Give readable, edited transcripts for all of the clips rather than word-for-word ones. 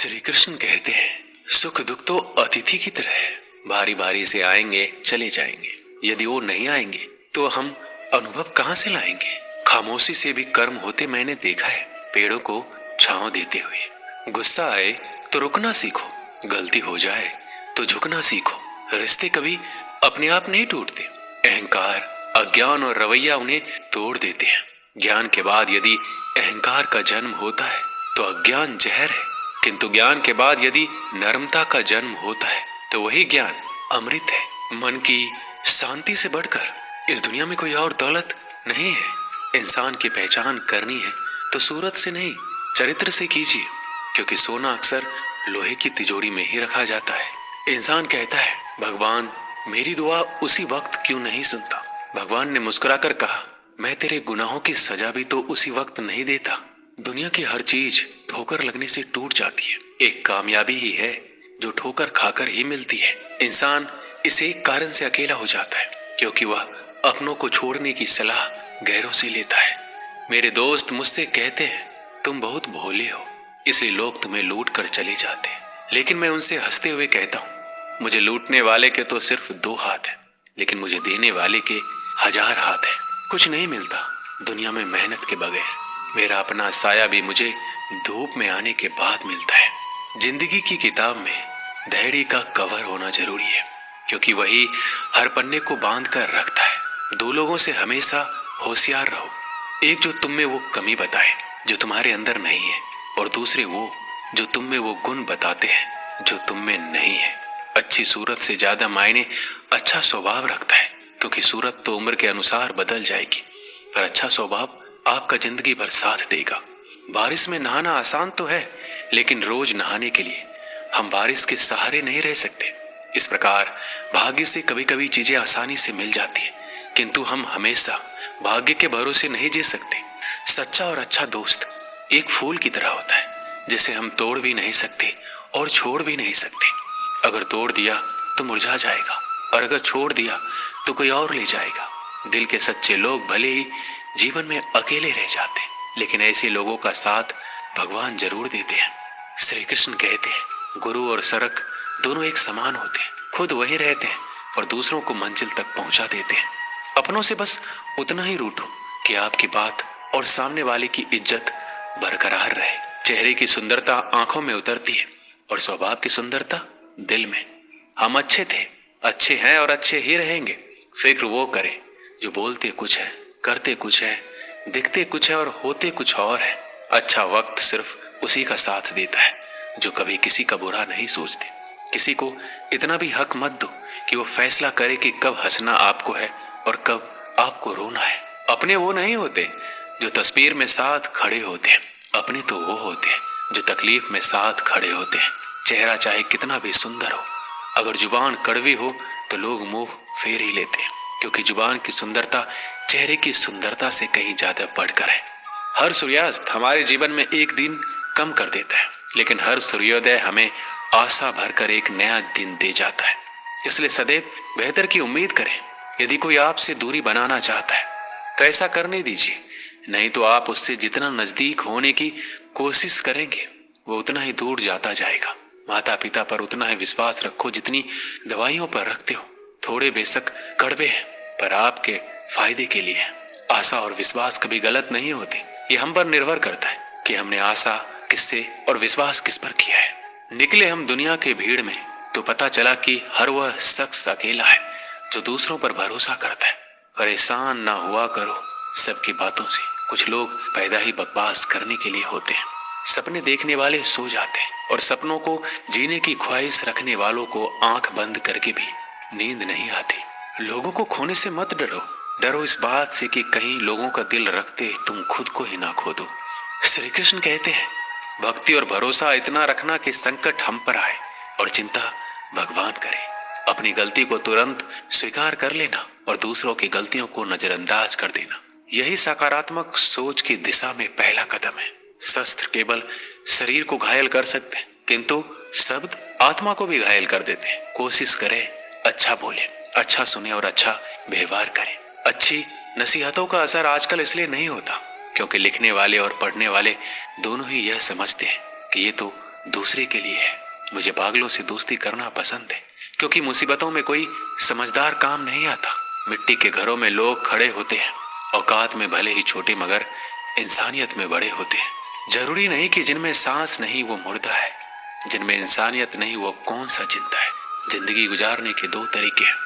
श्री कृष्ण कहते हैं सुख दुख तो अतिथि की तरह है, बारी बारी से आएंगे चले जाएंगे। यदि वो नहीं आएंगे तो हम अनुभव कहाँ से लाएंगे। खामोशी से भी कर्म होते मैंने देखा है, पेड़ों को छांव देते हुए। गुस्सा आए तो रुकना सीखो, गलती हो जाए तो झुकना सीखो। रिश्ते कभी अपने आप नहीं टूटते, अहंकार अज्ञान और रवैया उन्हें तोड़ देते हैं। ज्ञान के बाद यदि अहंकार का जन्म होता है तो अज्ञान जहर है, किंतु ज्ञान के बाद यदि नर्मता का जन्म होता है तो वही ज्ञान अमृत है। मन की शांति से बढ़कर इस दुनिया में कोई और दौलत नहीं है। इंसान की पहचान करनी है तो सूरत से नहीं, चरित्र से कीजिए, क्योंकि सोना अक्सर लोहे की तिजोरी में ही रखा जाता है। इंसान कहता है भगवान मेरी दुआ उसी वक्त क्यों नहीं सुनता। भगवान ने मुस्कुराकर कहा मैं तेरे गुनाहों की सजा भी तो उसी वक्त नहीं देता। दुनिया की हर चीज ठोकर लगने से टूट जाती है, एक कामयाबी ही है जो ठोकर खाकर ही मिलती है। इंसान इस एक कारण से अकेला हो जाता है क्योंकि वह अपनों को छोड़ने की सलाह गैरों से लेता है। मेरे दोस्त मुझसे कहते हैं तुम बहुत भोले हो, इसलिए लोग तुम्हें लूट कर चले जाते हैं। लेकिन मैं उनसे हंसते हुए कहता हूँ मुझे लूटने वाले के तो सिर्फ 2 हाथ हैं, लेकिन मुझे देने वाले के 1000 हाथ हैं। कुछ नहीं मिलता दुनिया में मेहनत के बगैर। मेरा अपना साया भी मुझे धूप में आने के बाद मिलता है। जिंदगी की किताब में धैर्य का कवर होना जरूरी है, क्योंकि वही हर पन्ने को बांध कर रखता है। 2 लोगों से हमेशा होशियार रहो, एक जो तुम में वो कमी बताए जो तुम्हारे अंदर नहीं है, और दूसरे वो जो तुम में वो गुण बताते हैं जो तुम में नहीं है। अच्छी सूरत से ज्यादा मायने अच्छा स्वभाव रखता है, क्योंकि सूरत तो उम्र के अनुसार बदल जाएगी, पर अच्छा स्वभाव आपका जिंदगी भर साथ देगा। बारिश में नहाना आसान तो है, लेकिन रोज नहाने के लिए हम बारिश के सहारे नहीं रह सकते। इस प्रकार भाग्य से कभी कभी चीजें आसानी से मिल जाती है, किंतु हम हमेशा भाग्य के भरोसे नहीं जी सकते। सच्चा और अच्छा दोस्त एक फूल की तरह होता है, जिसे हम तोड़ भी नहीं सकते और छोड़ भी नहीं सकते। अगर तोड़ दिया तो मुरझा जाएगा, और अगर छोड़ दिया तो कोई और ले जाएगा। दिल के सच्चे लोग भले ही जीवन में अकेले रह जाते, लेकिन ऐसे लोगों का साथ भगवान जरूर देते हैं। श्री कृष्ण कहते हैं गुरु और सड़क दोनों एक समान होते हैं, खुद वही रहते हैं और दूसरों को मंजिल तक पहुंचा देते हैं। अपनों से बस उतना ही रूठो कि आपकी बात और सामने वाले की इज्जत बरकरार रहे। चेहरे की सुंदरता आंखों में उतरती है और स्वभाव की सुंदरता दिल में। हम अच्छे थे, अच्छे हैं और अच्छे ही रहेंगे। फिक्र वो करे जो बोलते कुछ है, करते कुछ है, दिखते कुछ है और होते कुछ और है। अच्छा वक्त सिर्फ उसी का साथ देता है जो कभी किसी का बुरा नहीं सोचते। किसी को इतना भी हक मत दो कि वो फैसला करे कि कब हंसना आपको है और कब आपको रोना है। अपने वो नहीं होते जो तस्वीर में साथ खड़े होते हैं, अपने तो वो होते हैं जो तकलीफ में साथ खड़े होते हैं। चेहरा चाहे कितना भी सुंदर हो, अगर जुबान कड़वी हो तो लोग मुंह फेर ही लेते हैं, क्योंकि जुबान की सुंदरता चेहरे की सुंदरता से कहीं ज्यादा बढ़कर है। हर सूर्यास्त हमारे जीवन में एक दिन कम कर देता है, लेकिन हर सूर्योदय हमें आशा भरकर एक नया दिन दे जाता है। इसलिए सदैव बेहतर की उम्मीद करें। यदि कोई आपसे दूरी बनाना चाहता है तो ऐसा करने दीजिए, नहीं तो आप उससे जितना नजदीक होने की कोशिश करेंगे वो उतना ही दूर जाता जाएगा। माता पिता पर उतना ही विश्वास रखो जितनी दवाइयों पर रखते हो। थोड़े बेशक कड़वे हैं, पर आपके फायदे के लिए हैं। आशा और विश्वास कभी गलत नहीं होते। ये हम पर निर्भर करता है कि हमने आशा किससे और विश्वास किस पर किया है। निकले हम दुनिया के भीड़ में तो पता चला कि हर वह शख्स अकेला है जो दूसरों पर भरोसा करता है। परेशान ना हुआ करो सबकी बातों से। कुछ लोग पैदा ही बकवास करने के लिए होते हैं। सपने देखने वाले सो जाते हैं, और सपनों को जीने की ख्वाहिश रखने वालों को आंख बंद करके भी नींद नहीं आती। लोगों को खोने से मत डरो, डरो इस बात से कि कहीं लोगों का दिल रखते तुम खुद को ही ना खो दो। श्री कृष्ण कहते हैं भक्ति और भरोसा इतना रखना कि संकट हम पर आए और चिंता भगवान करे। अपनी गलती को तुरंत स्वीकार कर लेना और दूसरों की गलतियों को नजरअंदाज कर देना, यही सकारात्मक सोच की दिशा में पहला कदम है। शस्त्र केवल शरीर को घायल कर सकते हैं, किंतु शब्द आत्मा को भी घायल कर देते हैं। कोशिश करें अच्छा बोले, अच्छा सुने और अच्छा व्यवहार करें। अच्छी नसीहतों का असर आजकल इसलिए नहीं होता क्योंकि लिखने वाले और पढ़ने वाले दोनों ही यह समझते हैं कि ये तो दूसरे के लिए है। मुझे पागलों से दोस्ती करना पसंद है, क्योंकि मुसीबतों में कोई समझदार काम नहीं आता। मिट्टी के घरों में लोग खड़े होते हैं, औकात में भले ही छोटे मगर इंसानियत में बड़े होते हैं। जरूरी नहीं कि जिनमें सांस नहीं वो मुर्दा है, जिनमें इंसानियत नहीं वो कौन सा जिंदा है। जिंदगी गुजारने के दो तरीके हैं,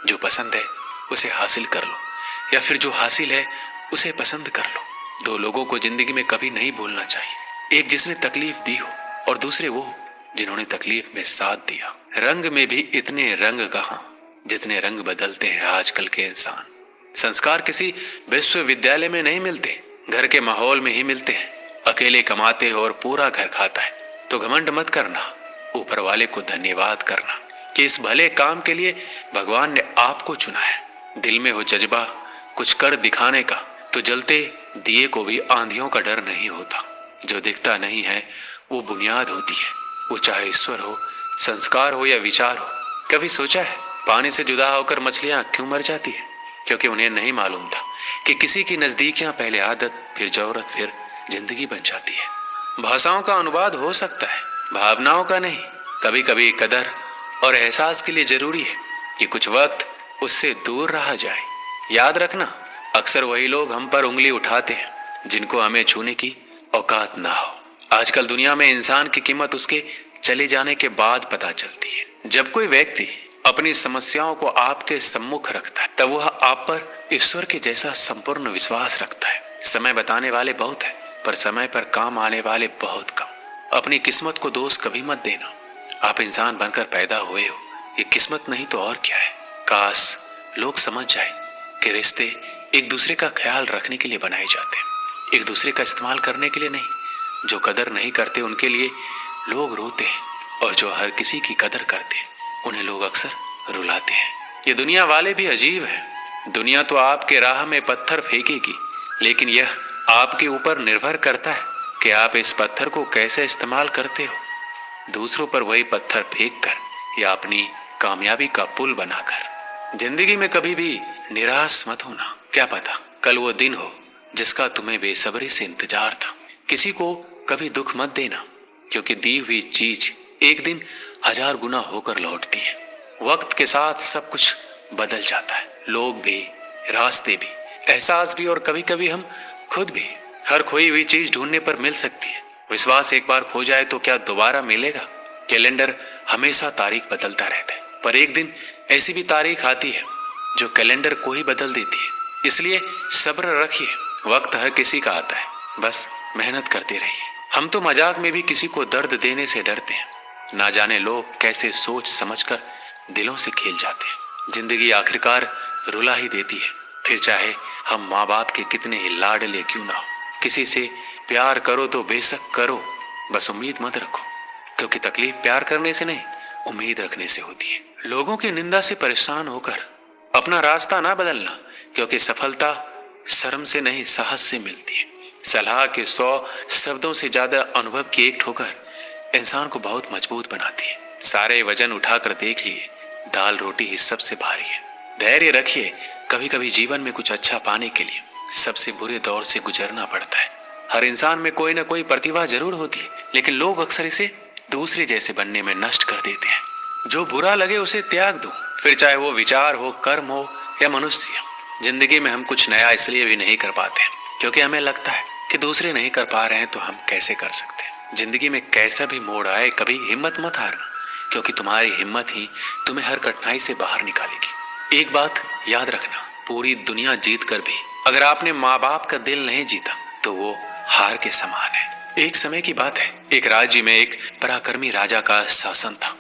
जो पसंद है उसे हासिल कर लो, या फिर जो हासिल है उसे पसंद कर लो। दो लोगों को जिंदगी में कभी नहीं भूलना चाहिए, एक जिसने तकलीफ दी हो और दूसरे वो जिन्होंने तकलीफ में साथ दिया। रंग में भी इतने रंग कहाँ जितने रंग बदलते हैं आजकल के इंसान। संस्कार किसी विश्वविद्यालय में नहीं मिलते, घर के माहौल में ही मिलते हैं। अकेले कमाते हो और पूरा घर खाता है तो घमंड मत करना, ऊपर वाले को धन्यवाद करना कि इस भले काम के लिए भगवान ने आपको चुना है। दिल में हो जज्बा कुछ कर दिखाने का तो जलते दिए को भी आंधियों का डर नहीं होता। जो दिखता नहीं है वो बुनियाद होती है, वो चाहे ईश्वर हो, संस्कार हो या विचार हो। कभी सोचा है पानी से जुदा होकर मछलियां क्यों मर जाती है? क्योंकि उन्हें नहीं मालूम था कि किसी की नजदीकियां पहले आदत, फिर जरूरत, फिर जिंदगी बन जाती है। भाषाओं का अनुवाद हो सकता है, भावनाओं का नहीं। कभी कभी कदर और एहसास के लिए जरूरी है कि कुछ वक्त उससे दूर रहा जाए। याद रखना, अक्सर वही लोग हम पर उंगली उठाते हैं जिनको हमें छूने की औकात ना हो। आजकल दुनिया में इंसान की कीमत उसके चले जाने के बाद पता चलती है। जब कोई व्यक्ति अपनी समस्याओं को आपके सम्मुख रखता है तब वह आप पर ईश्वर के जैसा संपूर्ण विश्वास रखता है। समय बताने वाले बहुत है, पर समय पर काम आने वाले बहुत कम। अपनी किस्मत को दोष कभी मत देना। आप इंसान बनकर पैदा हुए हो, ये किस्मत नहीं तो और क्या है। काश लोग समझ जाए कि रिश्ते एक दूसरे का ख्याल रखने के लिए बनाए जाते हैं, एक दूसरे का इस्तेमाल करने के लिए नहीं। जो कदर नहीं करते उनके लिए लोग रोते हैं, और जो हर किसी की कदर करते हैं उन्हें लोग अक्सर रुलाते हैं। ये दुनिया वाले भी अजीब हैं। दुनिया तो आपके राह में पत्थर फेंकेगी, लेकिन यह आपके ऊपर निर्भर करता है कि आप इस पत्थर को कैसे इस्तेमाल करते हो। दूसरों पर वही पत्थर फेंक कर या अपनी कामयाबी का पुल बनाकर। जिंदगी में कभी भी निराश मत होना। क्या पता कल वो दिन हो जिसका तुम्हें बेसब्री से इंतजार था। किसी को कभी दुख मत देना, क्योंकि दी हुई चीज एक दिन 1000 गुना होकर लौटती है। वक्त के साथ सब कुछ बदल जाता है, लोग भी, रास्ते भी, एहसास भी, और कभी कभी हम खुद भी। हर खोई हुई चीज ढूंढने पर मिल सकती है। विश्वास एक बार खो जाए तो क्या दोबारा मिलेगा? कैलेंडर हमेशा तारीख बदलता रहता है, पर एक दिन ऐसी भी तारीख आती है जो कैलेंडर को ही बदल देती है। इसलिए सब्र रखिए, वक्त हर किसी का आता है, बस मेहनत करते रहिए। हम तो मजाक में भी किसी को दर्द देने से डरते हैं। ना जाने लोग कैसे सोच समझकर दिलों से खेल जाते हैं। जिंदगी आखिरकार रुला ही देती है, फिर चाहे हम माँ बाप के कितने ही लाडले क्यों ना हो। किसी से प्यार करो तो बेशक करो, बस उम्मीद मत रखो, क्योंकि तकलीफ प्यार करने से नहीं, उम्मीद रखने से होती है। लोगों की निंदा से परेशान होकर अपना रास्ता ना बदलना, क्योंकि सफलता शर्म से नहीं साहस से मिलती है। सलाह के 100 शब्दों से ज्यादा अनुभव की एक ठोकर इंसान को बहुत मजबूत बनाती है। सारे वजन उठाकर देख लिए, दाल रोटी ही सबसे भारी है। धैर्य रखिए, कभी कभी जीवन में कुछ अच्छा पाने के लिए सबसे बुरे दौर से गुजरना पड़ता है। हर इंसान में कोई ना कोई प्रतिभा जरूर होती है, लेकिन लोग अक्सर इसे दूसरे जैसे बनने में नष्ट कर देते हैं। जो बुरा लगे उसे त्याग दो, फिर चाहे वो विचार हो, कर्म हो या मनुष्य। जिंदगी में हम कुछ नया इसलिए भी नहीं कर पाते क्योंकि हमें लगता है कि दूसरे नहीं कर पा रहे हैं तो हम कैसे कर सकते हैं। जिंदगी में कैसा भी मोड़ आए कभी हिम्मत मत हारना, क्योंकि तुम्हारी हिम्मत ही तुम्हें हर कठिनाई से बाहर निकालेगी। एक बात याद रखना, पूरी दुनिया जीत कर भी अगर आपने माँ बाप का दिल नहीं जीता तो वो हार के समान है। एक समय की बात है, एक राज्य में एक पराक्रमी राजा का शासन था।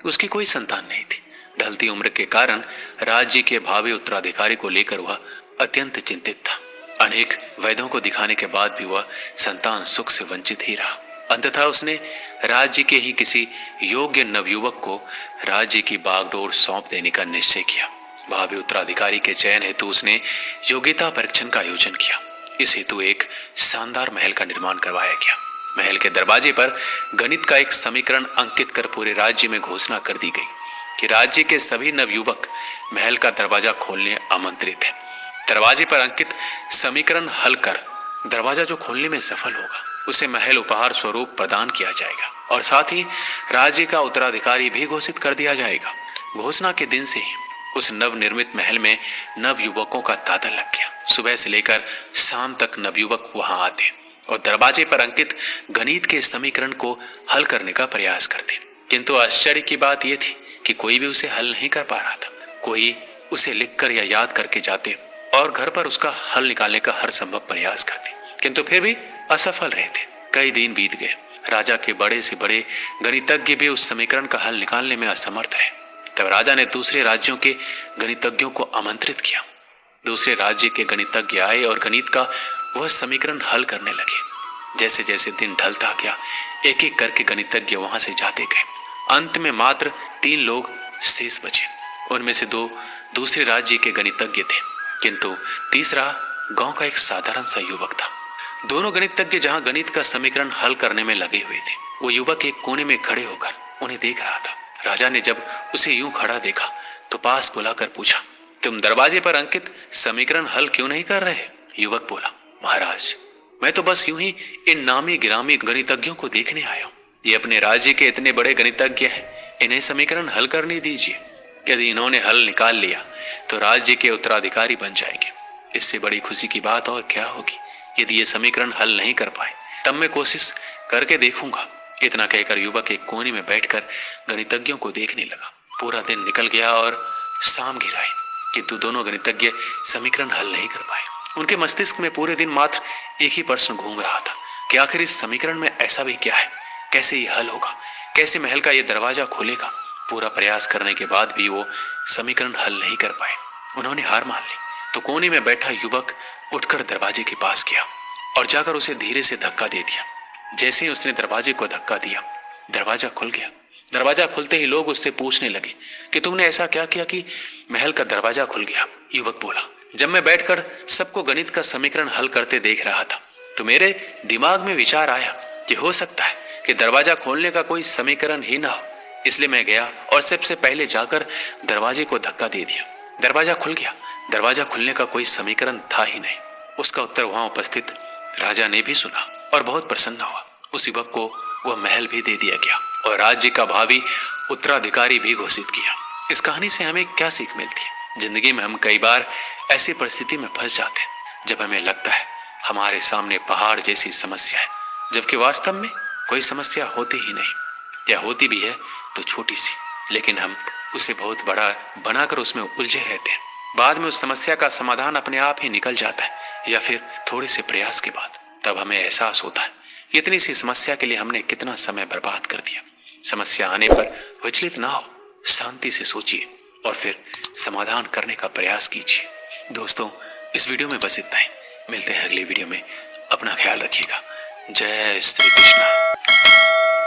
उसकी कोई संतान नहीं थी। ढलती उम्र के कारण राज्य के भावी उत्तराधिकारी को लेकर वह अत्यंत चिंतित था। अनेक वैद्यों को दिखाने के बाद भी वह संतान सुख से वंचित ही रहा। अंततः उसने राज्य के ही किसी योग्य नवयुवक को राज्य की बागडोर सौंप देने का निश्चय किया। भावी उत्तराधिकारी के चयन हेतु उसने योग्यता परीक्षण का आयोजन किया। इस हेतु एक शानदार महल का निर्माण करवाया गया। महल के दरवाजे पर गणित का एक समीकरण अंकित कर पूरे राज्य में घोषणा कर दी गई कि राज्य के सभी नवयुवक महल का दरवाजा खोलने आमंत्रित हैं। दरवाजे पर अंकित समीकरण हल कर दरवाजा जो खोलने में सफल होगा उसे महल उपहार स्वरूप प्रदान किया जाएगा। और साथ ही राज्य का उत्तराधिकारी भी घोषित कर दिया जाएगा। घोषणा के दिन से ही उस नवनिर्मित महल में नव युवकों का तांता लग गया। सुबह से लेकर शाम तक नवयुवक वहां आते और दरवाजे पर अंकित गणित के समीकरण को हल करने का प्रयास करते, किंतु आश्चर्य की बात यह थी कि कोई भी उसे हल नहीं कर पा रहा था। कोई उसे लिखकर या याद करके जाते और घर पर उसका हल निकालने का हर संभव प्रयास करते, किंतु फिर भी असफल रहे थे। कई दिन बीत गए। राजा के बड़े से बड़े गणितज्ञ भी उस समीकरण का हल निकालने में असमर्थ रहे। तब राजा ने दूसरे राज्यों के गणितज्ञों को आमंत्रित किया। दूसरे राज्य के गणितज्ञ आए और गणित का वह समीकरण हल करने लगे। जैसे जैसे दिन ढलता गया, एक एक करके गणितज्ञ वहां से जाते गए। अंत में मात्र 3 लोग शेष बचे। उनमें से 2 दूसरे राज्य के गणितज्ञ थे, किंतु तीसरा गांव का एक साधारण सा युवक था। दोनों गणितज्ञ जहां गणित का समीकरण हल करने में लगे हुए थे, वो युवक एक कोने में खड़े होकर उन्हें देख रहा था। राजा ने जब उसे यूं खड़ा देखा तो पास बुलाकर पूछा, तुम दरवाजे पर अंकित समीकरण हल क्यों नहीं कर रहे? युवक बोला, महाराज, मैं तो बस यूं ही इन नामी गिरामी गणितज्ञों को देखने आया हूं। ये अपने राज्य के इतने बड़े गणितज्ञ हैं, इन्हें समीकरण हल करने दीजिए। यदि इन्होंने हल निकाल लिया तो राज्य के उत्तराधिकारी बन जाएंगे। इससे बड़ी खुशी की बात और क्या होगी। यदि ये समीकरण हल नहीं कर पाए तब मैं कोशिश करके देखूंगा। इतना कहकर युवक एक कोने में बैठकर गणितज्ञों को देखने लगा। पूरा दिन निकल गया और शाम घिर आई, किंतु दोनों गणितज्ञ समीकरण हल नहीं कर पाए। उनके मस्तिष्क में पूरे दिन मात्र एक ही प्रश्न घूम रहा था कि आखिर इस समीकरण में ऐसा भी क्या है, कैसे ये हल होगा, कैसे महल का ये दरवाजा खुलेगा। पूरा प्रयास करने के बाद भी वो समीकरण हल नहीं कर पाए। उन्होंने हार मान ली तो कोने में बैठा युवक उठकर दरवाजे के पास गया और जाकर उसे धीरे से धक्का दे दिया। जैसे ही उसने दरवाजे को धक्का दिया, दरवाजा खुल गया। दरवाजा खुलते ही लोग उससे पूछने लगे कि तुमने ऐसा क्या किया कि महल का दरवाजा खुल गया? युवक बोला, जब मैं बैठकर सबको गणित का समीकरण हल करते देख रहा था तो मेरे दिमाग में विचार आया कि हो सकता है कि दरवाजा खोलने का कोई समीकरण ही ना हो। इसलिए मैं गया और सबसे पहले जाकर दरवाजे को धक्का दे दिया। दरवाजा खुल गया। दरवाजा खुलने का कोई समीकरण था ही नहीं। उसका उत्तर वहां उपस्थित राजा ने भी सुना और बहुत प्रसन्न हुआ। उस युवक को वह महल भी दे दिया गया और राज्य का भावी उत्तराधिकारी भी घोषित किया। इस कहानी से हमें क्या सीख मिलती है? जिंदगी में हम कई बार ऐसी परिस्थिति में फंस जाते हैं जब हमें लगता है हमारे सामने पहाड़ जैसी समस्या है, जबकि वास्तव में कोई समस्या होती ही नहीं, या होती भी है तो छोटी सी, लेकिन हम उसे बहुत बड़ा बनाकर उसमें उलझे रहते हैं। बाद में उस समस्या का समाधान अपने आप ही निकल जाता है, या फिर थोड़े से प्रयास के बाद। तब हमें एहसास होता है कि इतनी सी समस्या के लिए हमने कितना समय बर्बाद कर दिया। समस्या आने पर विचलित ना हो, शांति से सोचिए और फिर समाधान करने का प्रयास कीजिए। दोस्तों, इस वीडियो में बस इतना ही। मिलते हैं अगले वीडियो में। अपना ख्याल रखिएगा। जय श्री कृष्ण।